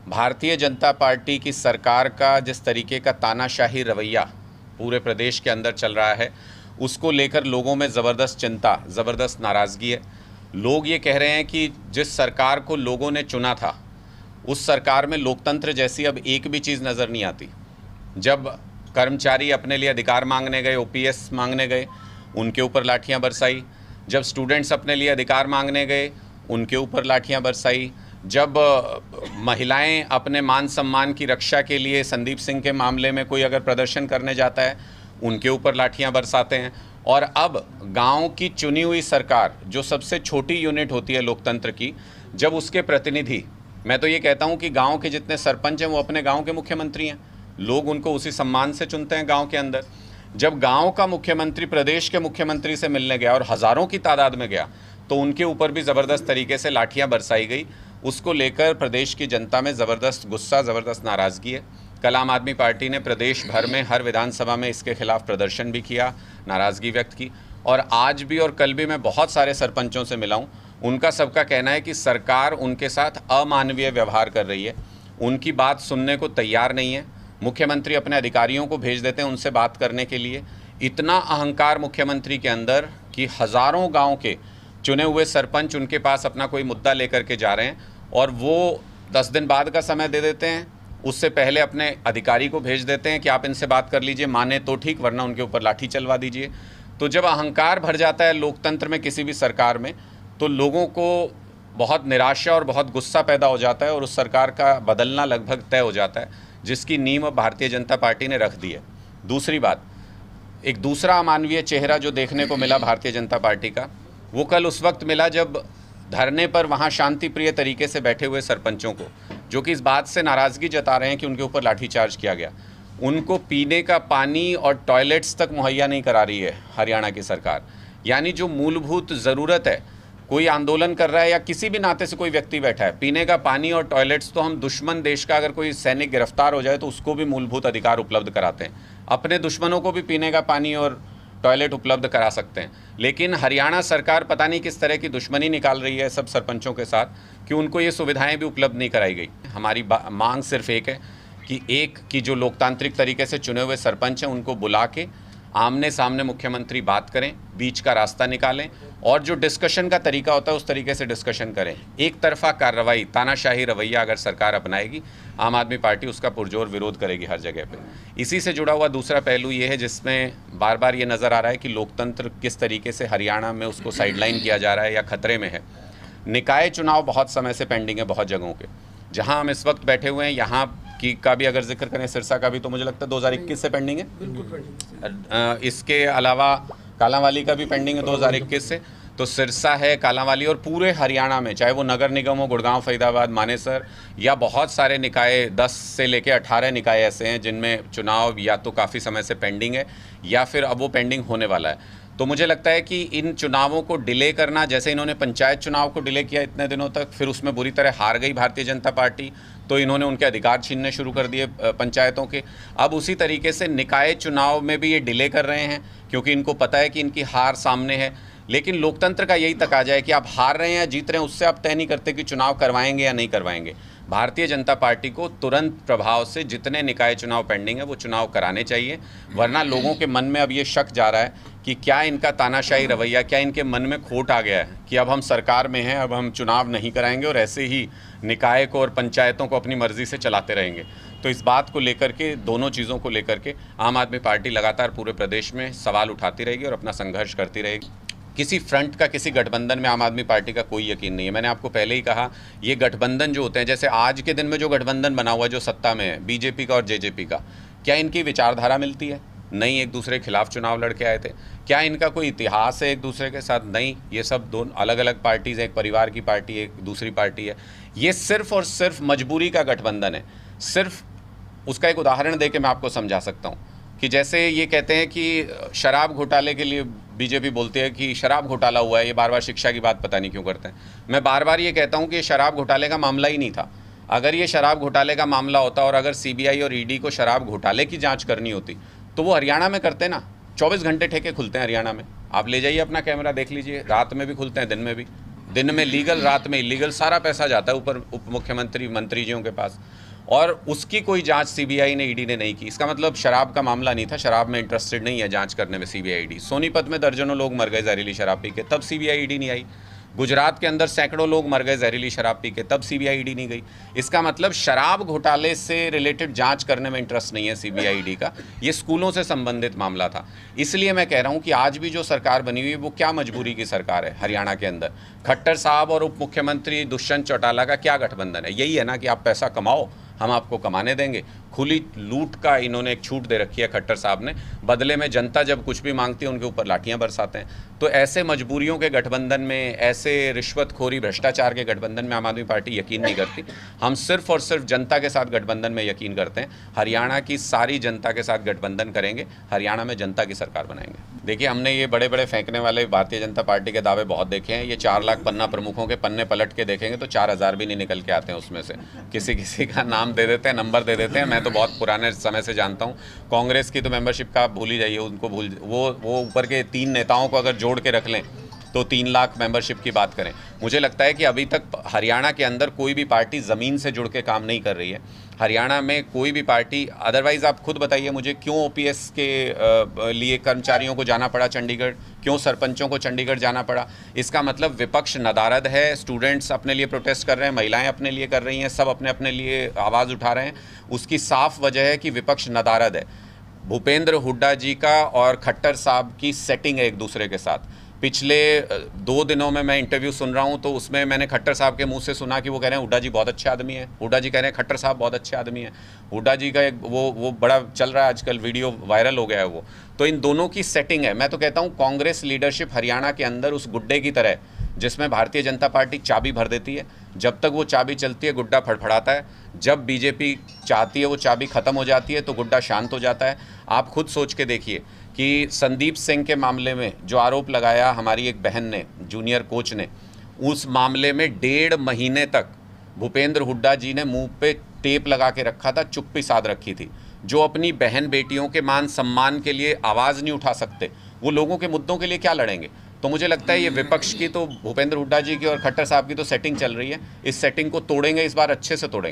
Bharatiya Janata party की सरकार का जिस तरीके का तानाशाही रवैया पूरे प्रदेश के अंदर चल रहा है, उसको लेकर लोगों में ज़बरदस्त चिंता, ज़बरदस्त नाराज़गी है। लोग ये कह रहे हैं कि जिस सरकार को लोगों ने चुना था, उस सरकार में लोकतंत्र जैसी अब एक भी चीज़ नज़र नहीं आती। जब कर्मचारी अपने लिए अधिकार मांगने गए, ओपीएस मांगने गए, उनके ऊपर लाठियां बरसाई। जब स्टूडेंट्स अपने लिए अधिकार मांगने गए, उनके ऊपर लाठियां बरसाई। जब महिलाएं अपने मान सम्मान की रक्षा के लिए संदीप सिंह के मामले में कोई अगर प्रदर्शन करने जाता है, उनके ऊपर लाठियां बरसाते हैं। और अब गांव की चुनी हुई सरकार, जो सबसे छोटी यूनिट होती है लोकतंत्र की, जब उसके प्रतिनिधि, मैं तो ये कहता हूं कि गांव के जितने सरपंच हैं वो अपने गांव के मुख्यमंत्री हैं, लोग उनको उसी सम्मान से चुनते हैं गांव के अंदर। जब गांव का मुख्यमंत्री प्रदेश के मुख्यमंत्री से मिलने गया और हज़ारों की तादाद में गया, तो उनके ऊपर भी ज़बरदस्त तरीके से लाठियां बरसाई गई। उसको लेकर प्रदेश की जनता में ज़बरदस्त गुस्सा, ज़बरदस्त नाराज़गी है। कल आम आदमी पार्टी ने प्रदेश भर में हर विधानसभा में इसके खिलाफ प्रदर्शन भी किया, नाराज़गी व्यक्त की। और आज भी और कल भी मैं बहुत सारे सरपंचों से मिला हूँ, उनका सबका कहना है कि सरकार उनके साथ अमानवीय व्यवहार कर रही है, उनकी बात सुनने को तैयार नहीं है। मुख्यमंत्री अपने अधिकारियों को भेज देते हैं उनसे बात करने के लिए। इतना अहंकार मुख्यमंत्री के अंदर कि हज़ारों गांव के चुने हुए सरपंच उनके पास अपना कोई मुद्दा लेकर के जा रहे हैं और वो 10 दिन बाद का समय दे देते हैं। उससे पहले अपने अधिकारी को भेज देते हैं कि आप इनसे बात कर लीजिए, माने तो ठीक, वरना उनके ऊपर लाठी चलवा दीजिए। तो जब अहंकार भर जाता है लोकतंत्र में, किसी भी सरकार में, तो लोगों को बहुत निराशा और बहुत गुस्सा पैदा हो जाता है और उस सरकार का बदलना लगभग तय हो जाता है, जिसकी नींव भारतीय जनता पार्टी ने रख दी है। दूसरी बात, एक दूसरा अमानवीय चेहरा जो देखने को मिला भारतीय जनता पार्टी का, वो कल उस वक्त मिला जब धरने पर वहाँ शांति प्रिय तरीके से बैठे हुए सरपंचों को, जो कि इस बात से नाराज़गी जता रहे हैं कि उनके ऊपर लाठीचार्ज किया गया, उनको पीने का पानी और टॉयलेट्स तक मुहैया नहीं करा रही है हरियाणा की सरकार। यानी जो मूलभूत ज़रूरत है, कोई आंदोलन कर रहा है या किसी भी नाते से कोई व्यक्ति बैठा है, पीने का पानी और टॉयलेट्स तो हम दुश्मन देश का अगर कोई सैनिक गिरफ्तार हो जाए तो उसको भी मूलभूत अधिकार उपलब्ध कराते हैं, अपने दुश्मनों को भी पीने का पानी और टॉयलेट उपलब्ध करा सकते हैं। लेकिन हरियाणा सरकार पता नहीं किस तरह की दुश्मनी निकाल रही है सब सरपंचों के साथ कि उनको ये सुविधाएं भी उपलब्ध नहीं कराई गई। हमारी मांग सिर्फ एक है कि जो लोकतांत्रिक तरीके से चुने हुए सरपंच हैं उनको बुला के आमने सामने मुख्यमंत्री बात करें, बीच का रास्ता निकालें और जो डिस्कशन का तरीका होता है उस तरीके से डिस्कशन करें। एक तरफा कार्रवाई, तानाशाही रवैया अगर सरकार अपनाएगी, आम आदमी पार्टी उसका पुरजोर विरोध करेगी हर जगह पे। इसी से जुड़ा हुआ दूसरा पहलू ये है जिसमें बार बार ये नज़र आ रहा है कि लोकतंत्र किस तरीके से हरियाणा में उसको साइडलाइन किया जा रहा है या खतरे में है। निकाय चुनाव बहुत समय से पेंडिंग है बहुत जगहों के। जहाँ हम इस वक्त बैठे हुए हैं यहाँ की का भी अगर जिक्र करें, सिरसा का भी, तो मुझे लगता है 2021 से पेंडिंग है। बिल्कुल पेंडिंग। इसके अलावा कालांवाली का भी पेंडिंग है 2021 से। तो सिरसा है, कालांवाली और पूरे हरियाणा में, चाहे वो नगर निगम हो, गुड़गांव, फरीदाबाद, मानेसर, या बहुत सारे निकाय, 10 से लेकर 18 निकाय ऐसे हैं जिनमें चुनाव या तो काफ़ी समय से पेंडिंग है या फिर अब वो पेंडिंग होने वाला है। तो मुझे लगता है कि इन चुनावों को डिले करना, जैसे इन्होंने पंचायत चुनाव को डिले किया इतने दिनों तक, फिर उसमें बुरी तरह हार गई भारतीय जनता पार्टी, तो इन्होंने उनके अधिकार छीनने शुरू कर दिए पंचायतों के। अब उसी तरीके से निकाय चुनाव में भी ये डिले कर रहे हैं क्योंकि इनको पता है कि इनकी हार सामने है। लेकिन लोकतंत्र का यही तकाजा है कि आप हार रहे हैं या जीत रहे हैं, उससे आप तय नहीं करते कि चुनाव करवाएंगे या नहीं करवाएंगे। भारतीय जनता पार्टी को तुरंत प्रभाव से जितने निकाय चुनाव पेंडिंग है वो चुनाव कराने चाहिए, वरना लोगों के मन में अब ये शक जा रहा है कि क्या इनका तानाशाही रवैया, क्या इनके मन में खोट आ गया है कि अब हम सरकार में हैं, अब हम चुनाव नहीं कराएंगे और ऐसे ही निकाय को और पंचायतों को अपनी मर्जी से चलाते रहेंगे। तो इस बात को लेकर के, दोनों चीज़ों को लेकर के आम आदमी पार्टी लगातार पूरे प्रदेश में सवाल उठाती रहेगी और अपना संघर्ष करती रहेगी। किसी फ्रंट का, किसी गठबंधन में आम आदमी पार्टी का कोई यकीन नहीं है। मैंने आपको पहले ही कहा, ये गठबंधन जो होते हैं, जैसे आज के दिन में जो गठबंधन बना हुआ है जो सत्ता में है, बीजेपी का और जेजेपी का, क्या इनकी विचारधारा मिलती है? नहीं, एक दूसरे के खिलाफ चुनाव लड़के आए थे। क्या इनका कोई इतिहास है एक दूसरे के साथ? नहीं, ये सब दोनों अलग अलग पार्टीज़ हैं, एक परिवार की पार्टी है, एक दूसरी पार्टी है। ये सिर्फ और सिर्फ मजबूरी का गठबंधन है। सिर्फ उसका एक उदाहरण दे के मैं आपको समझा सकता हूँ कि जैसे ये कहते हैं कि शराब घोटाले के लिए बीजेपी बोलती है कि शराब घोटाला हुआ है, ये बार बार शिक्षा की बात पता नहीं क्यों करते हैं। मैं बार बार ये कहता हूँ कि शराब घोटाले का मामला ही नहीं था। अगर ये शराब घोटाले का मामला होता और अगर सीबीआई और ईडी को शराब घोटाले की जांच करनी होती तो वो हरियाणा में करते ना। 24 घंटे ठेके खुलते हैं हरियाणा में, आप ले जाइए अपना कैमरा देख लीजिए, रात में भी खुलते हैं, दिन में भी। दिन में लीगल, रात में इलीगल, सारा पैसा जाता है ऊपर उप मुख्यमंत्री मंत्रीजियों के पास, और उसकी कोई जांच सीबीआई ने, ईडी ने नहीं की। इसका मतलब शराब का मामला नहीं था, शराब में इंटरेस्टेड नहीं है जांच करने में सीबीआई ईडी। सोनीपत में दर्जनों लोग मर गए जहरीली शराब पी के, तब सीबीआई ईडी नहीं आई। गुजरात के अंदर सैकड़ों लोग मर गए जहरीली शराब पी के, तब सीबीआई ईडी नहीं गई। इसका मतलब शराब घोटाले से रिलेटेड जांच करने में इंटरेस्ट नहीं है सीबीआई ईडी का, ये स्कूलों से संबंधित मामला था। इसलिए मैं कह रहा हूं कि आज भी जो सरकार बनी हुई है वो क्या मजबूरी की सरकार है। हरियाणा के अंदर खट्टर साहब और उप मुख्यमंत्री दुष्यंत चौटाला का क्या गठबंधन है? यही है ना कि आप पैसा कमाओ, हम आपको कमाने देंगे। खुली लूट का इन्होंने एक छूट दे रखी है खट्टर साहब ने, बदले में जनता जब कुछ भी मांगती है उनके ऊपर लाठियां बरसाते हैं। तो ऐसे मजबूरियों के गठबंधन में, ऐसे रिश्वतखोरी भ्रष्टाचार के गठबंधन में आम आदमी पार्टी यकीन नहीं करती। हम सिर्फ और सिर्फ जनता के साथ गठबंधन में यकीन करते हैं। हरियाणा की सारी जनता के साथ गठबंधन करेंगे, हरियाणा में जनता की सरकार बनाएंगे। देखिए, हमने ये बड़े बड़े फेंकने वाले भारतीय जनता पार्टी के दावे बहुत देखे हैं। ये 4 लाख पन्ना प्रमुखों के पन्ने पलट के देखेंगे तो 4000 भी नहीं निकल के आते हैं उसमें से। किसी किसी का नाम दे देते हैं, नंबर दे देते हैं। मैं तो बहुत पुराने समय से जानता हूँ। कांग्रेस की तो मेंबरशिप का आप भूल ही जाइए, उनको वो ऊपर के 3 नेताओं को अगर जोड़ के रख लें तो 3 लाख मेंबरशिप की बात करें। मुझे लगता है कि अभी तक हरियाणा के अंदर कोई भी पार्टी ज़मीन से जुड़ के काम नहीं कर रही है। हरियाणा में कोई भी पार्टी, अदरवाइज़ आप खुद बताइए मुझे, क्यों ओपीएस के लिए कर्मचारियों को जाना पड़ा चंडीगढ़, क्यों सरपंचों को चंडीगढ़ जाना पड़ा? इसका मतलब विपक्ष नदारद है, स्टूडेंट्स अपने लिए प्रोटेस्ट कर रहे हैं, महिलाएं अपने लिए कर रही हैं, सब अपने अपने लिए आवाज़ उठा रहे हैं। उसकी साफ वजह है कि विपक्ष नदारद है। भूपेंद्र हुड्डा जी का और खट्टर साहब की सेटिंग है एक दूसरे के साथ। पिछले 2 दिनों में मैं इंटरव्यू सुन रहा हूं तो उसमें मैंने खट्टर साहब के मुंह से सुना कि वो कह रहे हैं हुड्डा जी बहुत अच्छे आदमी हैं, हुड्डा जी कह रहे हैं खट्टर साहब बहुत अच्छे आदमी हैं। हुड्डा जी का एक वो बड़ा चल रहा है आजकल, वीडियो वायरल हो गया है वो। तो इन दोनों की सेटिंग है। मैं तो कहता हूँ कांग्रेस लीडरशिप हरियाणा के अंदर उस गुड्डे की तरह, जिसमें भारतीय जनता पार्टी चाबी भर देती है, जब तक वो चाबी चलती है गुड्डा फड़फड़ाता है, जब बीजेपी चाहती है वो चाबी ख़त्म हो जाती है तो गुड्डा शांत हो जाता है। आप खुद सोच के देखिए कि संदीप सिंह के मामले में जो आरोप लगाया हमारी एक बहन ने, जूनियर कोच ने, उस मामले में 1.5 महीने तक भूपेंद्र हुड्डा जी ने मुंह पे टेप लगा के रखा था, चुप्पी साध रखी थी। जो अपनी बहन बेटियों के मान सम्मान के लिए आवाज़ नहीं उठा सकते, वो लोगों के मुद्दों के लिए क्या लड़ेंगे? तो मुझे लगता है ये विपक्ष की तो, भूपेंद्र हुड्डा जी की और खट्टर साहब की तो सेटिंग चल रही है। इस सेटिंग को तोड़ेंगे, इस बार अच्छे से तोड़ेंगे।